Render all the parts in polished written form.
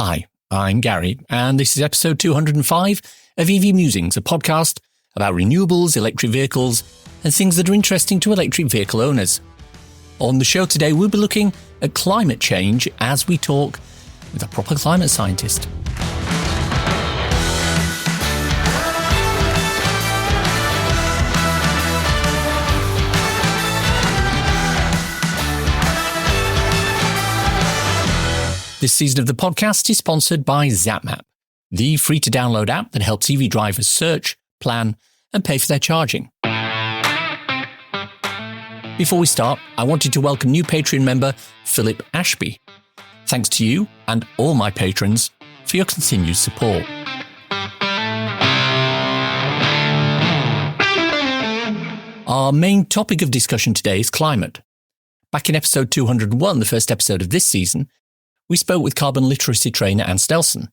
Hi, I'm Gary, and this is episode 205 of EV Musings, a podcast about renewables, electric vehicles, and things that are interesting to electric vehicle owners. On the show today, we'll be looking at climate change as we talk with a proper climate scientist. This season of the podcast is sponsored by ZapMap, the free-to-download app that helps EV drivers search, plan, and pay for their charging. Before we start, I wanted to welcome new Patreon member Philip Ashby. Thanks to you and all my patrons for your continued support. Our main topic of discussion today is climate. Back in episode 201, the first episode of this season, we spoke with carbon literacy trainer Anne Stelson.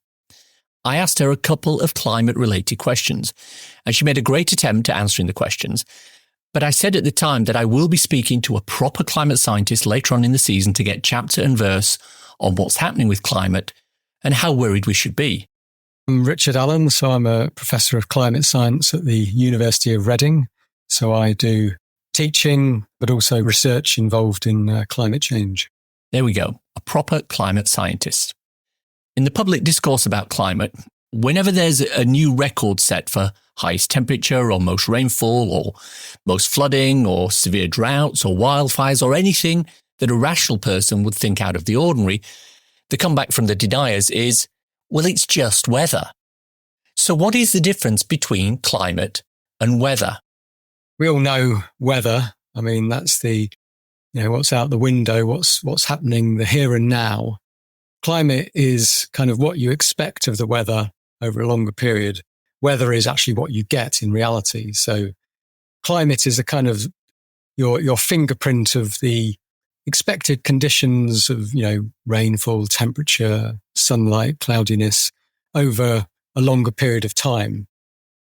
I asked her a couple of climate-related questions, and she made a great attempt at answering the questions. But I said at the time that I will be speaking to a proper climate scientist later on in the season to get chapter and verse on what's happening with climate and how worried we should be. I'm Richard Allan, so I'm a professor of climate science at the University of Reading. So I do teaching, but also research involved in climate change. There we go, a proper climate scientist. In the public discourse about climate, whenever there's a new record set for highest temperature or most rainfall or most flooding or severe droughts or wildfires or anything that a rational person would think out of the ordinary, the comeback from the deniers is, well, it's just weather. So what is the difference between climate and weather? We all know weather. I mean, that's what's out the window, what's happening the here and now. Climate is kind of what you expect of the weather over a longer period. Weather is actually what you get in reality. So climate is a kind of your fingerprint of the expected conditions of, rainfall, temperature, sunlight, cloudiness over a longer period of time.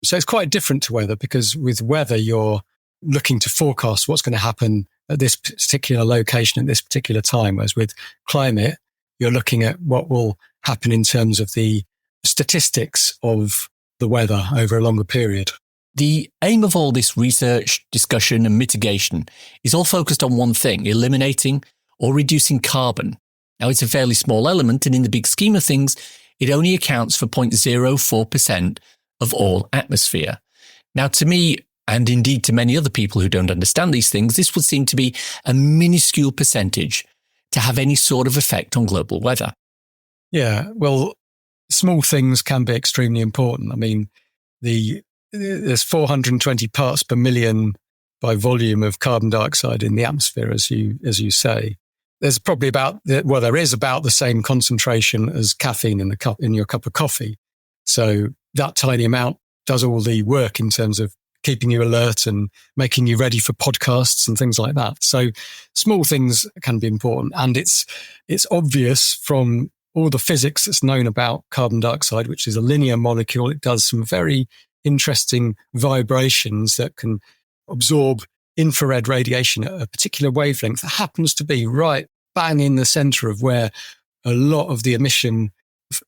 So it's quite different to weather because with weather, you're looking to forecast what's going to happen at this particular location at this particular time. Whereas with climate, you're looking at what will happen in terms of the statistics of the weather over a longer period. The aim of all this research, discussion and mitigation is all focused on one thing, eliminating or reducing carbon. Now, it's a fairly small element, and in the big scheme of things, it only accounts for 0.04% of all atmosphere. Now, to me, and indeed to many other people who don't understand these things, this would seem to be a minuscule percentage to have any sort of effect on global weather. Yeah, well, small things can be extremely important. I mean, there's 420 parts per million by volume of carbon dioxide in the atmosphere, as you say. There's probably there is about the same concentration as caffeine in your cup of coffee. So that tiny amount does all the work in terms of keeping you alert and making you ready for podcasts and things like that. So small things can be important. And it's obvious from all the physics that's known about carbon dioxide, which is a linear molecule. It does some very interesting vibrations that can absorb infrared radiation at a particular wavelength that happens to be right bang in the center of where a lot of the emission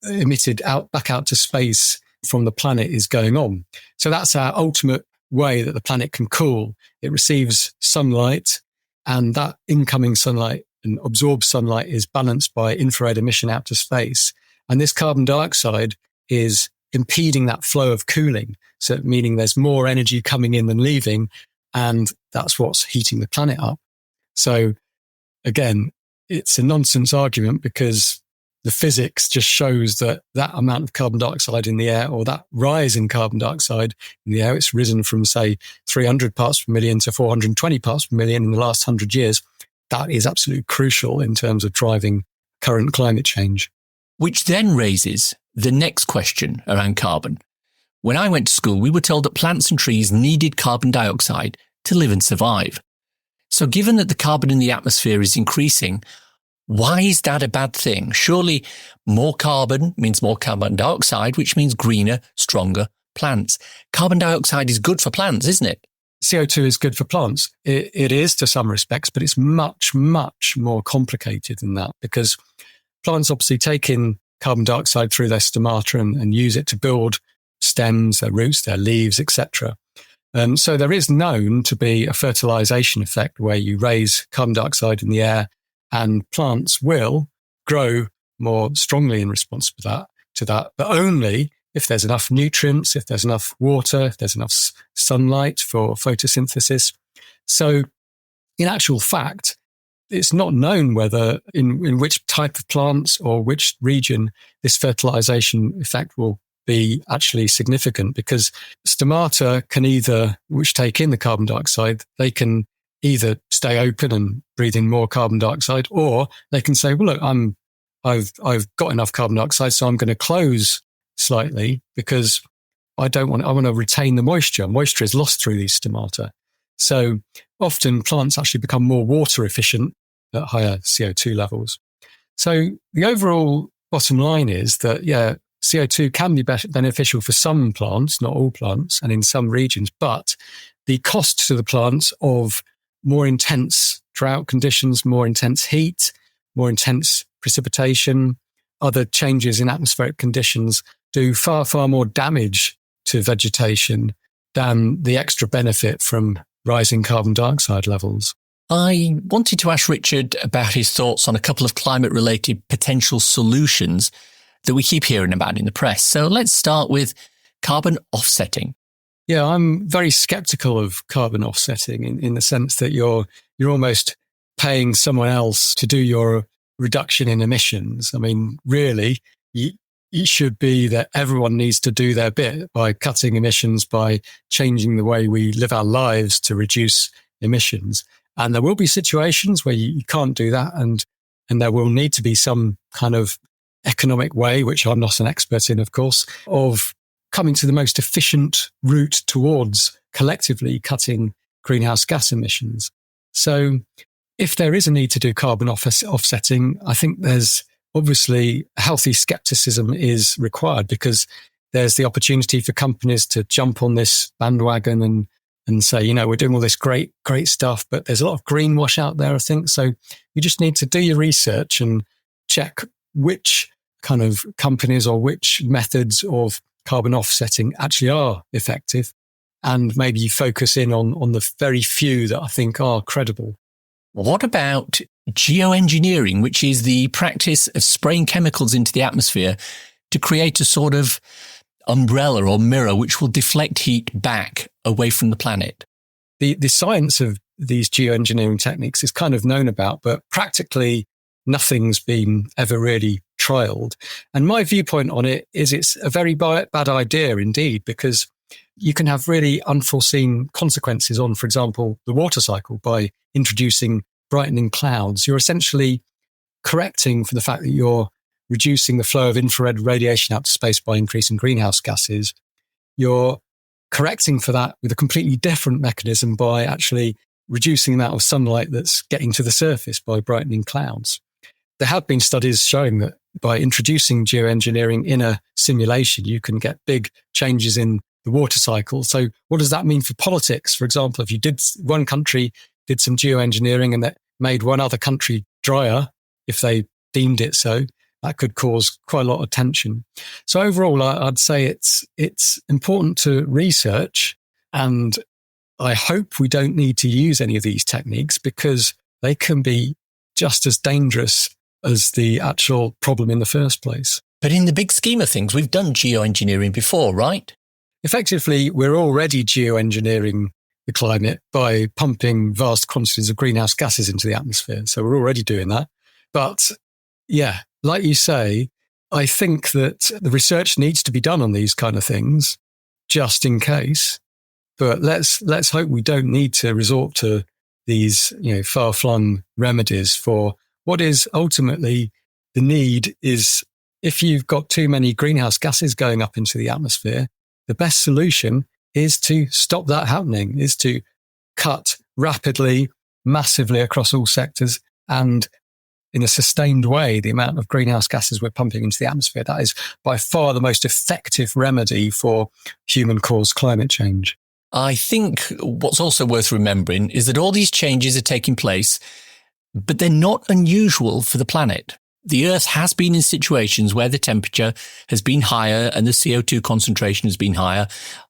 emitted back out to space from the planet is going on. So that's our ultimate way that the planet can cool. It receives sunlight, and that incoming sunlight and absorbed sunlight is balanced by infrared emission out to space. And this carbon dioxide is impeding that flow of cooling. So meaning there's more energy coming in than leaving, and that's what's heating the planet up. So again, it's a nonsense argument because the physics just shows that amount of carbon dioxide in the air, or that rise in carbon dioxide in the air, it's risen from, say, 300 parts per million to 420 parts per million in the last 100 years. That is absolutely crucial in terms of driving current climate change. Which then raises the next question around carbon. When I went to school, we were told that plants and trees needed carbon dioxide to live and survive. So given that the carbon in the atmosphere is increasing, why is that a bad thing? Surely more carbon means more carbon dioxide, which means greener, stronger plants. Carbon dioxide is good for plants, isn't it? CO2 is good for plants. It is to some respects, but it's much, much more complicated than that because plants obviously take in carbon dioxide through their stomata and use it to build stems, their roots, their leaves, etc. So there is known to be a fertilization effect where you raise carbon dioxide in the air and plants will grow more strongly in response to that, but only if there's enough nutrients, if there's enough water, if there's enough sunlight for photosynthesis. So in actual fact, it's not known whether in which type of plants or which region this fertilization effect will be actually significant, because stomata can either, which take in the carbon dioxide, they can either stay open and breathe in more carbon dioxide, or they can say, well, look, I've got enough carbon dioxide, so I'm going to close slightly because I want to retain the moisture. Moisture is lost through these stomata. So often plants actually become more water efficient at higher CO2 levels. So the overall bottom line is that, CO2 can be beneficial for some plants, not all plants, and in some regions, but the cost to the plants of more intense drought conditions, more intense heat, more intense precipitation, other changes in atmospheric conditions do far, far more damage to vegetation than the extra benefit from rising carbon dioxide levels. I wanted to ask Richard about his thoughts on a couple of climate-related potential solutions that we keep hearing about in the press. So let's start with carbon offsetting. Yeah, I'm very skeptical of carbon offsetting in the sense that you're almost paying someone else to do your reduction in emissions. I mean, really, it should be that everyone needs to do their bit by cutting emissions, by changing the way we live our lives to reduce emissions. And there will be situations where you can't do that, and there will need to be some kind of economic way, which I'm not an expert in, of course, of coming to the most efficient route towards collectively cutting greenhouse gas emissions. So if there is a need to do carbon offsetting, I think there's obviously healthy skepticism is required, because there's the opportunity for companies to jump on this bandwagon and say, we're doing all this great stuff, but there's a lot of greenwash out there, I think. So you just need to do your research and check which kind of companies or which methods of carbon offsetting actually are effective, and maybe focus in on the very few that I think are credible. What about geoengineering, which is the practice of spraying chemicals into the atmosphere to create a sort of umbrella or mirror which will deflect heat back away from the planet? The science of these geoengineering techniques is kind of known about, but practically nothing's been ever really trialed. And my viewpoint on it is it's a very bad idea indeed, because you can have really unforeseen consequences on, for example, the water cycle by introducing brightening clouds. You're essentially correcting for the fact that you're reducing the flow of infrared radiation out to space by increasing greenhouse gases. You're correcting for that with a completely different mechanism by actually reducing the amount of sunlight that's getting to the surface by brightening clouds. There have been studies showing that by introducing geoengineering in a simulation, you can get big changes in the water cycle. So what does that mean for politics? For example, if one country did some geoengineering and that made one other country drier, if they deemed it so, that could cause quite a lot of tension. So overall, I'd say it's important to research, and I hope we don't need to use any of these techniques, because they can be just as dangerous as the actual problem in the first place. But in the big scheme of things, we've done geoengineering before, right? Effectively, we're already geoengineering the climate by pumping vast quantities of greenhouse gases into the atmosphere. So we're already doing that. But yeah, like you say, I think that the research needs to be done on these kind of things just in case. But let's hope we don't need to resort to these, far-flung remedies for what is ultimately the need. Is if you've got too many greenhouse gases going up into the atmosphere, the best solution is to stop that happening, is to cut rapidly, massively across all sectors and in a sustained way the amount of greenhouse gases we're pumping into the atmosphere. That is by far the most effective remedy for human-caused climate change. I think what's also worth remembering is that all these changes are taking place, but they're not unusual for the planet. The Earth has been in situations where the temperature has been higher and the CO2 concentration has been higher,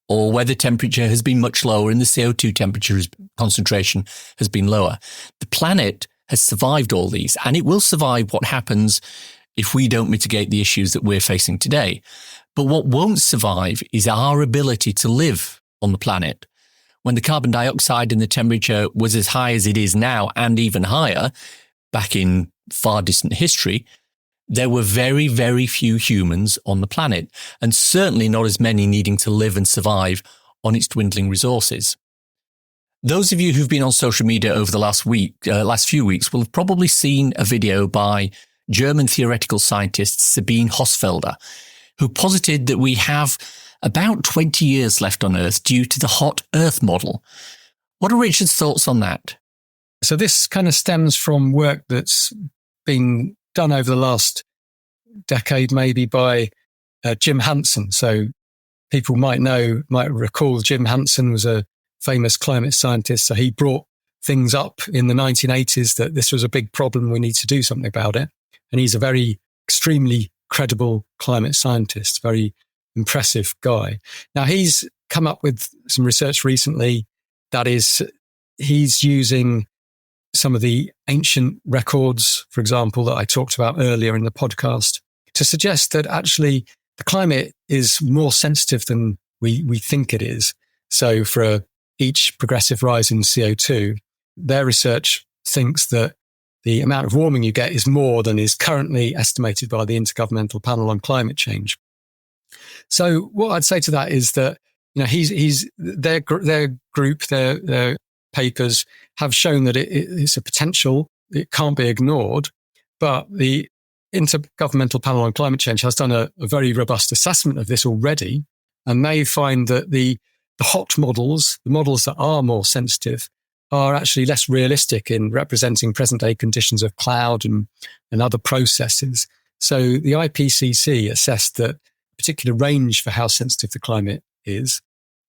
or where the temperature has been much lower and the CO2 concentration has been lower. The planet has survived all these, and it will survive what happens if we don't mitigate the issues that we're facing today. But what won't survive is our ability to live on the planet. When the carbon dioxide and the temperature was as high as it is now, and even higher, back in far distant history, there were very, very few humans on the planet, and certainly not as many needing to live and survive on its dwindling resources. Those of you who've been on social media over the last few weeks will have probably seen a video by German theoretical scientist Sabine Hosfelder, who posited that we have about 20 years left on Earth due to the hot Earth model. What are Richard's thoughts on that? So this kind of stems from work that's been done over the last decade, maybe by Jim Hansen. So people might recall Jim Hansen was a famous climate scientist. So he brought things up in the 1980s that this was a big problem. We need to do something about it. And he's a very extremely credible climate scientist, very impressive guy. Now he's come up with some research recently that is, he's using some of the ancient records, for example, that I talked about earlier in the podcast, to suggest that actually the climate is more sensitive than we think it is. So for each progressive rise in CO2, their research thinks that the amount of warming you get is more than is currently estimated by the Intergovernmental Panel on Climate Change. So what I'd say to that is that, you know, their group, their papers have shown that it's a potential. It can't be ignored. But the Intergovernmental Panel on Climate Change has done a very robust assessment of this already. And they find that the hot models, the models that are more sensitive, are actually less realistic in representing present day conditions of cloud and other processes. So the IPCC assessed that particular range for how sensitive the climate is.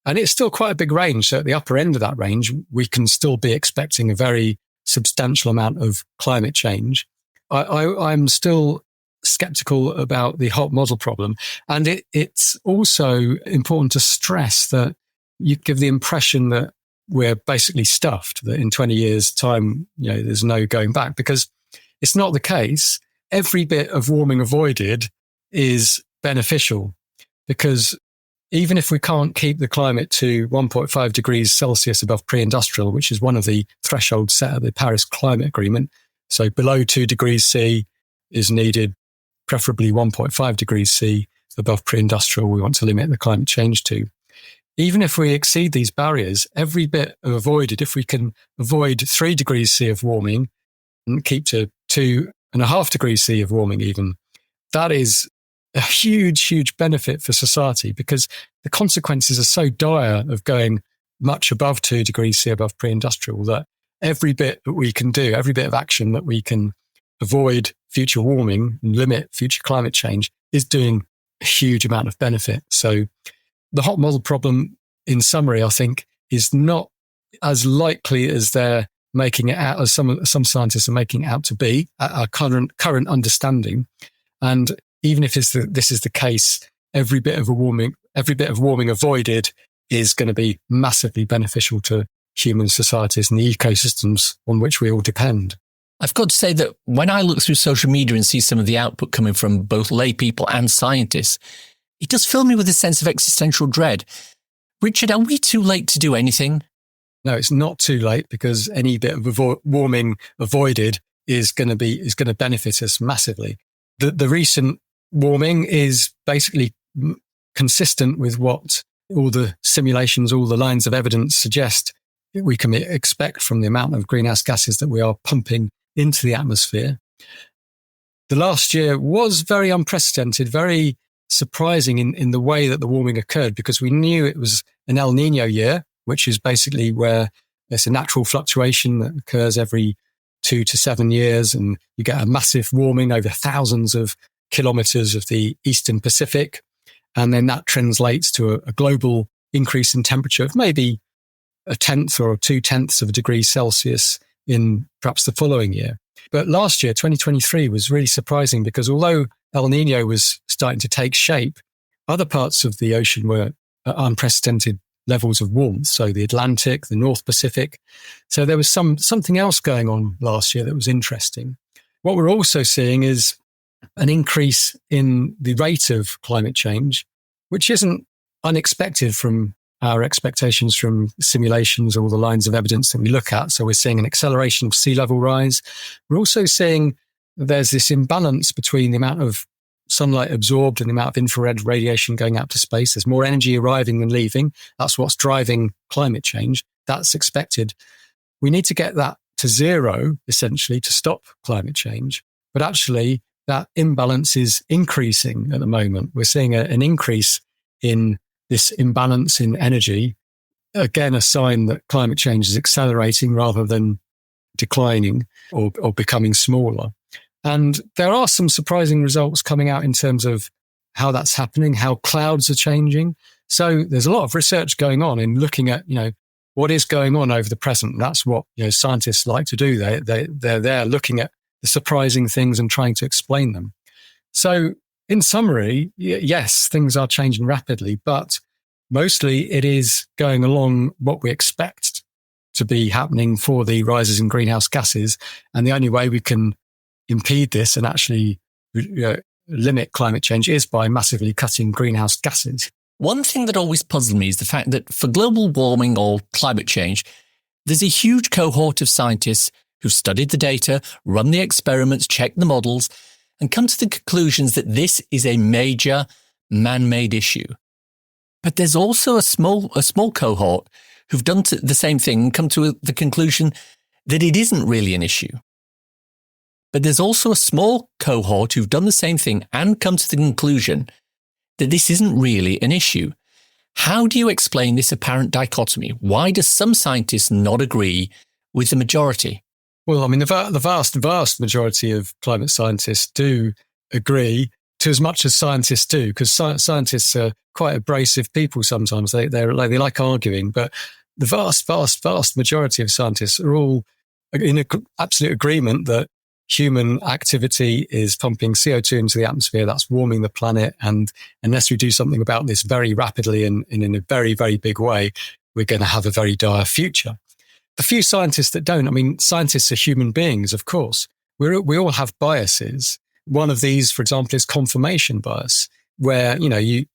And it's still quite a big range. So at the upper end of that range, we can still be expecting a very substantial amount of climate change. I'm still skeptical about the hot model problem. And it's also important to stress that you give the impression that we're basically stuffed, that in 20 years' time, you know, there's no going back, because it's not the case. Every bit of warming avoided is beneficial, because even if we can't keep the climate to 1.5 degrees Celsius above pre-industrial, which is one of the thresholds set at the Paris Climate Agreement, so below 2 degrees C is needed, preferably 1.5 degrees C above pre-industrial we want to limit the climate change to. Even if we exceed these barriers, every bit of avoided, if we can avoid 3 degrees C of warming and keep to 2.5 degrees C of warming even, that is a huge, huge benefit for society, because the consequences are so dire of going much above 2 degrees C above pre-industrial that every bit that we can do, every bit of action that we can avoid future warming and limit future climate change is doing a huge amount of benefit. So the hot model problem, in summary, I think, is not as likely as they're making it out, as some scientists are making it out to be, at our current understanding. And even if this is the case, every bit of warming avoided is going to be massively beneficial to human societies and the ecosystems on which we all depend. I've got to say that when I look through social media and see some of the output coming from both lay people and scientists, it does fill me with a sense of existential dread. Richard, are we too late to do anything? No, it's not too late, because any bit of warming avoided is going to benefit us massively. The recent warming is basically consistent with what all the simulations, all the lines of evidence suggest we can expect from the amount of greenhouse gases that we are pumping into the atmosphere. The last year was very unprecedented, very surprising in the way that the warming occurred, because we knew it was an El Nino year, which is basically where there's a natural fluctuation that occurs every 2 to 7 years, and you get a massive warming over thousands of kilometers of the Eastern Pacific. And then that translates to a global increase in temperature of maybe 1/10 or 2/10 of a degree Celsius in perhaps the following year. But last year, 2023, was really surprising because although El Nino was starting to take shape, other parts of the ocean were at unprecedented levels of warmth. So the Atlantic, the North Pacific. So there was something else going on last year that was interesting. What we're also seeing is an increase in the rate of climate change, which isn't unexpected from our expectations from simulations, all the lines of evidence that we look at. So we're seeing an acceleration of sea level rise. We're also seeing there's this imbalance between the amount of sunlight absorbed and the amount of infrared radiation going out to space. There's more energy arriving than leaving. That's what's driving climate change. That's expected. We need to get that to zero, essentially, to stop climate change. But actually, that imbalance is increasing at the moment. We're seeing an increase in this imbalance in energy. Again, a sign that climate change is accelerating rather than declining or becoming smaller. And there are some surprising results coming out in terms of how that's happening, how clouds are changing. So there's a lot of research going on in looking at, what is going on over the present. That's what, scientists like to do. They're there looking at the surprising things and trying to explain them. So in summary, yes, things are changing rapidly, but mostly it is going along what we expect to be happening for the rises in greenhouse gases. And the only way we can impede this and actually limit climate change is by massively cutting greenhouse gases. One thing that always puzzled me is the fact that for global warming or climate change, there's a huge cohort of scientists who've studied the data, run the experiments, checked the models, and come to the conclusions that this is a major man-made issue. But there's also a small cohort who've done the same thing and come to the conclusion that it isn't really an issue. But there's also a small cohort who've done the same thing and come to the conclusion that this isn't really an issue. How do you explain this apparent dichotomy? Why do some scientists not agree with the majority? Well, I mean, the vast majority of climate scientists do agree to as much as scientists do, because scientists are quite abrasive people sometimes. They like arguing, but the vast majority of scientists are all in absolute agreement that human activity is pumping CO2 into the atmosphere. That's warming the planet. And unless we do something about this very rapidly and in a very, very big way, we're going to have a very dire future. The few scientists that don't, I mean, scientists are human beings, of course. We all have biases. One of these, for example, is confirmation bias, where, you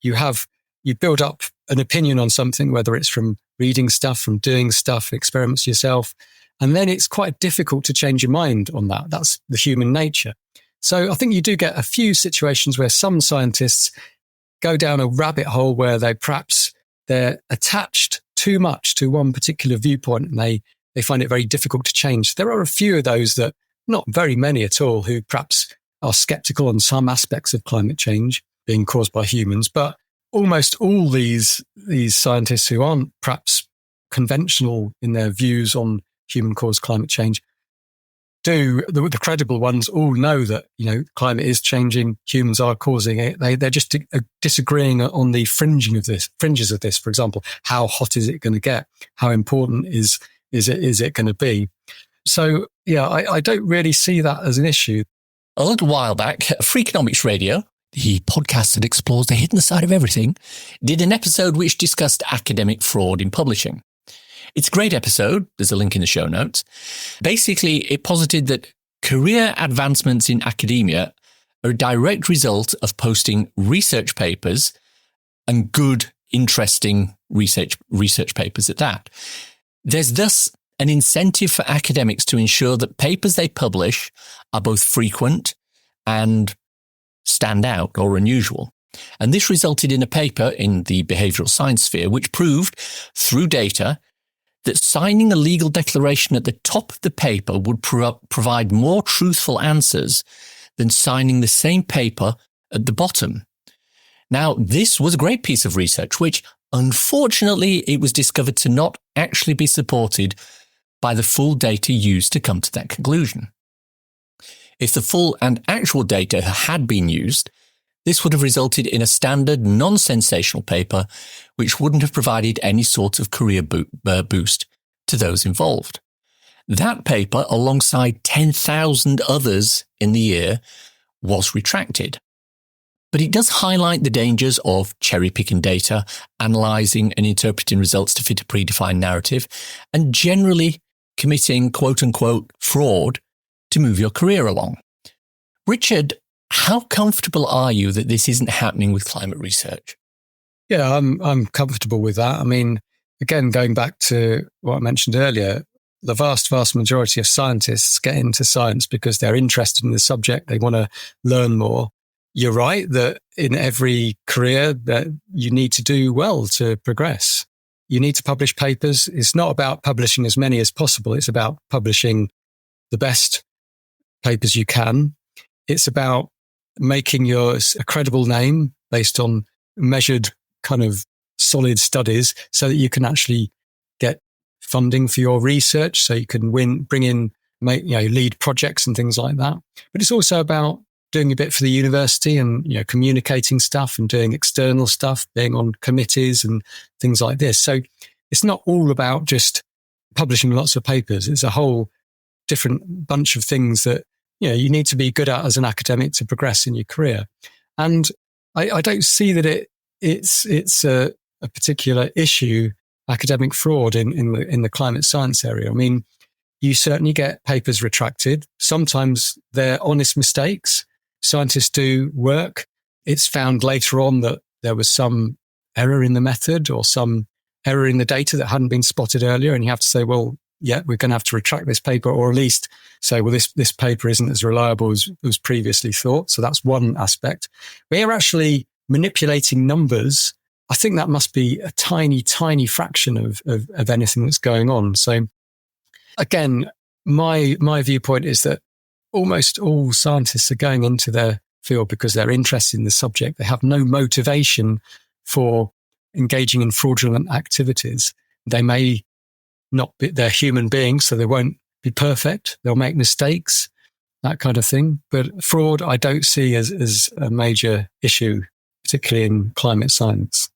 build up an opinion on something, whether it's from reading stuff, from doing stuff, experiments yourself, and then it's quite difficult to change your mind on that. That's the human nature. So I think you do get a few situations where some scientists go down a rabbit hole where they're attached too much to one particular viewpoint and they find it very difficult to change. There are a few of those, that not very many at all, who perhaps are skeptical on some aspects of climate change being caused by humans. But almost all these scientists who aren't perhaps conventional in their views on human-caused climate change the credible ones all know that, climate is changing, humans are causing it. They're just disagreeing on the fringes of this. For example, how hot is it going to get? How important is it going to be? So, yeah, I don't really see that as an issue. A little while back, Freakonomics Radio, the podcast that explores the hidden side of everything, did an episode which discussed academic fraud in publishing. It's a great episode. There's a link in the show notes. Basically, it posited that career advancements in academia are a direct result of posting research papers, and good, interesting research papers at that. There's thus an incentive for academics to ensure that papers they publish are both frequent and stand out or unusual. And this resulted in a paper in the behavioral science sphere which proved, through data, that signing a legal declaration at the top of the paper would provide more truthful answers than signing the same paper at the bottom. Now, this was a great piece of research, which, unfortunately, it was discovered to not actually be supported by the full data used to come to that conclusion. If the full and actual data had been used, this would have resulted in a standard, non-sensational paper, which wouldn't have provided any sort of career boost to those involved. That paper, alongside 10,000 others in the year, was retracted. But it does highlight the dangers of cherry-picking data, analysing and interpreting results to fit a predefined narrative, and generally committing quote-unquote fraud to move your career along. Richard, how comfortable are you that this isn't happening with climate research? Yeah, I'm comfortable with that. I mean, again, going back to what I mentioned earlier, the vast majority of scientists get into science because they're interested in the subject. They want to learn more. You're right that in every career that you need to do well to progress. You need to publish papers. It's not about publishing as many as possible. It's about publishing the best papers you can. It's about making a credible name based on measured kind of solid studies so that you can actually get funding for your research, so you can bring in, lead projects and things like that. But it's also about doing a bit for the university and, communicating stuff and doing external stuff, being on committees and things like this. So it's not all about just publishing lots of papers. It's a whole different bunch of things that, you need to be good at as an academic to progress in your career. And I don't see that it's a particular issue, academic fraud in the climate science area. I mean, you certainly get papers retracted. Sometimes they're honest mistakes. Scientists do work. It's found later on that there was some error in the method or some error in the data that hadn't been spotted earlier. And you have to say, well, yeah, we're going to have to retract this paper, or at least say, well, this paper isn't as reliable as was previously thought. So that's one aspect. We're actually manipulating numbers. I think that must be a tiny, tiny fraction of anything that's going on. So again, my viewpoint is that almost all scientists are going into their field because they're interested in the subject. They have no motivation for engaging in fraudulent activities. They may not be, they're human beings, so they won't be perfect. They'll make mistakes, that kind of thing. But fraud, I don't see as a major issue, particularly in climate science.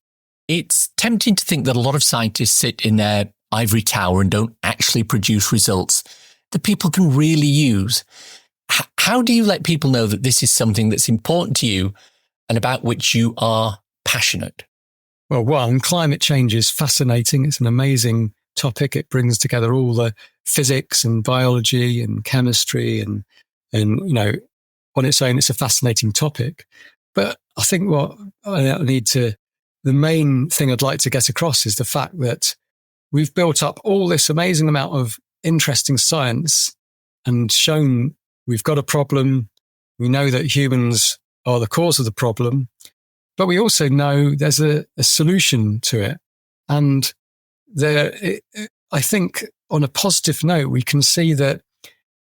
It's tempting to think that a lot of scientists sit in their ivory tower and don't actually produce results that people can really use. How do you let people know that this is something that's important to you and about which you are passionate? Well, one, climate change is fascinating. It's an amazing topic. It brings together all the physics and biology and chemistry and on its own, it's a fascinating topic. But I think the main thing I'd like to get across is the fact that we've built up all this amazing amount of interesting science and shown we've got a problem. We know that humans are the cause of the problem, but we also know there's a solution to it. And I think on a positive note, we can see that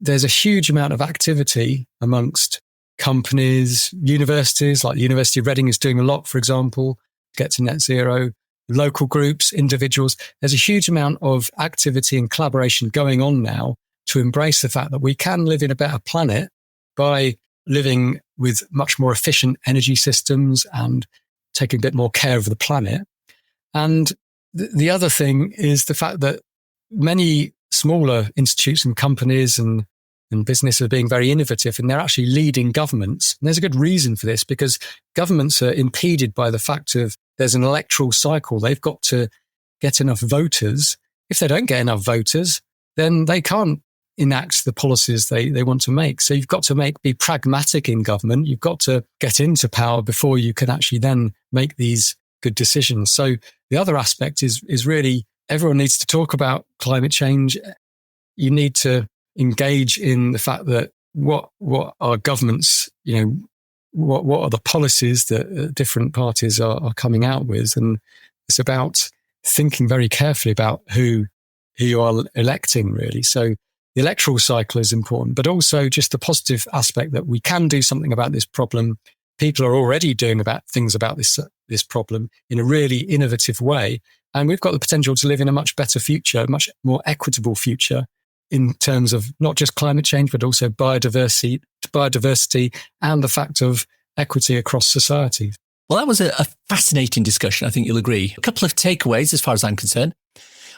there's a huge amount of activity amongst companies, universities, like the University of Reading is doing a lot, for example, to get to net zero, local groups, individuals. There's a huge amount of activity and collaboration going on now to embrace the fact that we can live in a better planet by living with much more efficient energy systems and taking a bit more care of the planet. And the other thing is the fact that many smaller institutes and companies and business are being very innovative, and they're actually leading governments. And there's a good reason for this, because governments are impeded by the fact of there's an electoral cycle. They've got to get enough voters. If they don't get enough voters, then they can't enact the policies they want to make. So you've got to be pragmatic in government. You've got to get into power before you can actually then make these good decisions. So the other aspect is really everyone needs to talk about climate change. You need to engage in the fact that what are governments, what are the policies that different parties are coming out with. And it's about thinking very carefully about who you are electing, really. So the electoral cycle is important, but also just the positive aspect that we can do something about this problem. People are already doing things about this problem in a really innovative way. And we've got the potential to live in a much better future, a much more equitable future in terms of not just climate change, but also biodiversity and the fact of equity across society. Well, that was a fascinating discussion. I think you'll agree. A couple of takeaways as far as I'm concerned.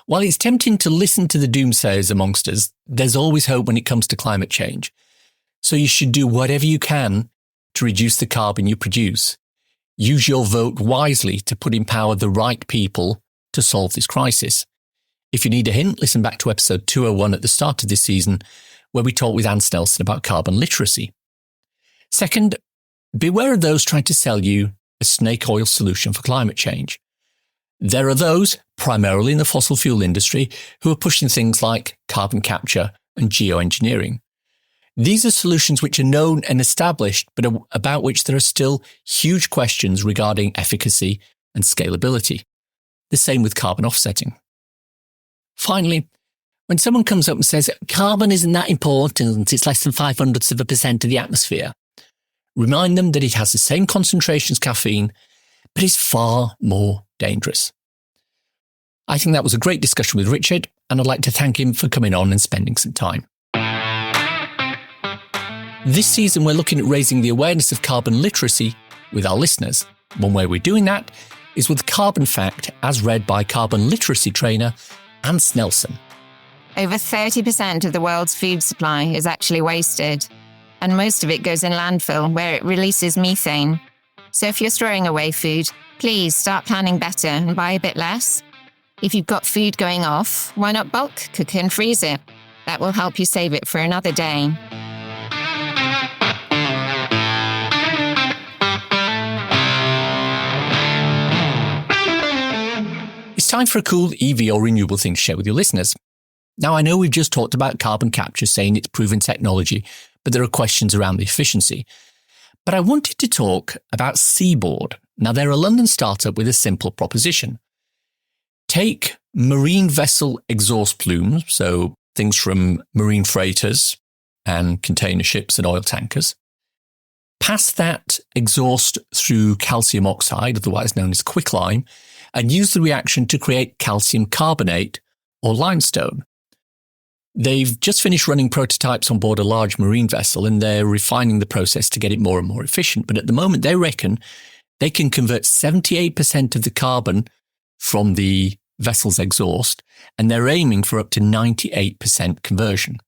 While it's tempting to listen to the doomsayers amongst us, there's always hope when it comes to climate change. So you should do whatever you can to reduce the carbon you produce. Use your vote wisely to put in power the right people to solve this crisis. If you need a hint, listen back to episode 201 at the start of this season, where we talk with Anne Snelson about carbon literacy. Second, beware of those trying to sell you a snake oil solution for climate change. There are those, primarily in the fossil fuel industry, who are pushing things like carbon capture and geoengineering. These are solutions which are known and established, but about which there are still huge questions regarding efficacy and scalability. The same with carbon offsetting. Finally, when someone comes up and says, carbon isn't that important, it's less than 0.05% of the atmosphere, remind them that it has the same concentration as caffeine, but is far more dangerous. I think that was a great discussion with Richard, and I'd like to thank him for coming on and spending some time. This season, we're looking at raising the awareness of carbon literacy with our listeners. One way we're doing that is with Carbon Fact, as read by carbon literacy trainer Anne Snelson. Over 30% of the world's food supply is actually wasted, and most of it goes in landfill where it releases methane. So if you're throwing away food, please start planning better and buy a bit less. If you've got food going off, why not bulk cook and freeze it? That will help you save it for another day. It's time for a cool EV or renewable thing to share with your listeners. Now, I know we've just talked about carbon capture, saying it's proven technology, but there are questions around the efficiency. But I wanted to talk about Seaboard. Now, they're a London startup with a simple proposition. Take marine vessel exhaust plumes, so things from marine freighters and container ships and oil tankers, pass that exhaust through calcium oxide, otherwise known as quicklime, and use the reaction to create calcium carbonate or limestone. They've just finished running prototypes on board a large marine vessel, and they're refining the process to get it more and more efficient. But at the moment, they reckon they can convert 78% of the carbon from the vessel's exhaust, and they're aiming for up to 98% conversion.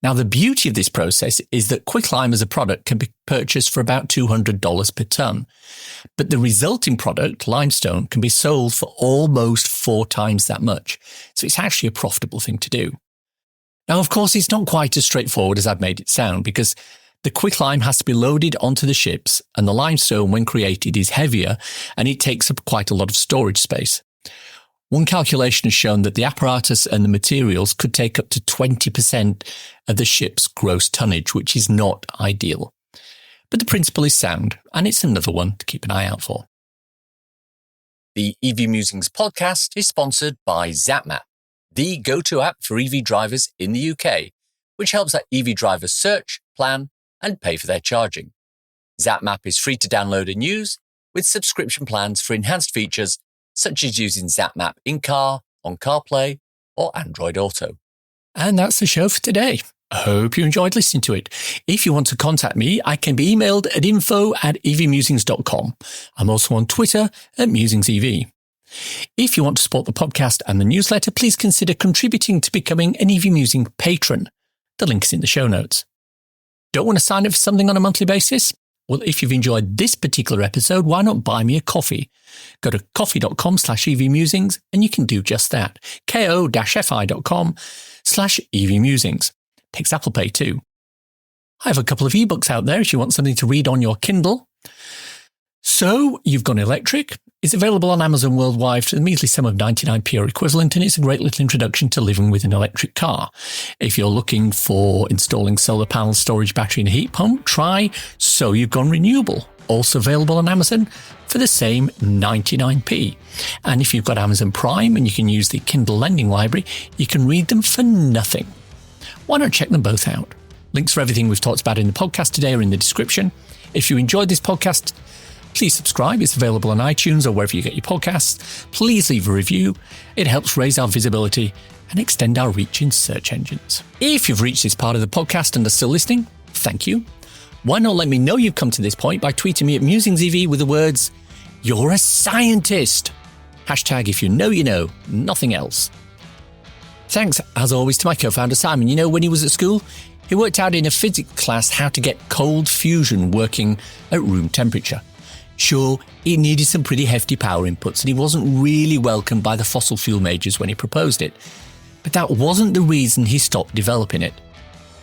Now, the beauty of this process is that quicklime as a product can be purchased for about $200 per tonne, but the resulting product, limestone, can be sold for almost 4 times that much. So it's actually a profitable thing to do. Now, of course, it's not quite as straightforward as I've made it sound, because the quicklime has to be loaded onto the ships, and the limestone, when created, is heavier, and it takes up quite a lot of storage space. One calculation has shown that the apparatus and the materials could take up to 20% of the ship's gross tonnage, which is not ideal. But the principle is sound, and it's another one to keep an eye out for. The EV Musings podcast is sponsored by ZapMap, the go-to app for EV drivers in the UK, which helps EV drivers search, plan, and pay for their charging. ZapMap is free to download and use, with subscription plans for enhanced features such as using ZapMap in-car, on CarPlay, or Android Auto. And that's the show for today. I hope you enjoyed listening to it. If you want to contact me, I can be emailed at info@evmusings.com. I'm also on Twitter at MusingsEV. If you want to support the podcast and the newsletter, please consider contributing to becoming an EV Musing patron. The link is in the show notes. Don't want to sign up for something on a monthly basis? Well, if you've enjoyed this particular episode, why not buy me a coffee? Go to coffee.com/evmusings and you can do just that. ko-fi.com/evmusings. Takes Apple Pay too. I have a couple of ebooks out there if you want something to read on your Kindle. So, You've Gone Electric. It's available on Amazon worldwide for the measly sum of 99p or equivalent, and it's a great little introduction to living with an electric car. If you're looking for installing solar panels, storage, battery and heat pump, try So You've Gone Renewable. Also available on Amazon for the same 99p. And if you've got Amazon Prime and you can use the Kindle Lending Library, you can read them for nothing. Why not check them both out? Links for everything we've talked about in the podcast today are in the description. If you enjoyed this podcast, please subscribe. It's available on iTunes or wherever you get your podcasts. Please leave a review. It helps raise our visibility and extend our reach in search engines. If you've reached this part of the podcast and are still listening, thank you. Why not let me know you've come to this point by tweeting me at MusingsEV with the words, "You're a scientist." Hashtag if you know, nothing else. Thanks, as always, to my co-founder Simon. You know, when he was at school, he worked out in a physics class how to get cold fusion working at room temperature. Sure, it needed some pretty hefty power inputs, and he wasn't really welcomed by the fossil fuel majors when he proposed it. But that wasn't the reason he stopped developing it.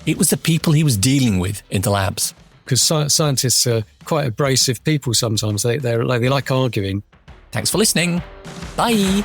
It was the people he was dealing with in the labs. Because scientists are quite abrasive people sometimes. They like arguing. Thanks for listening. Bye.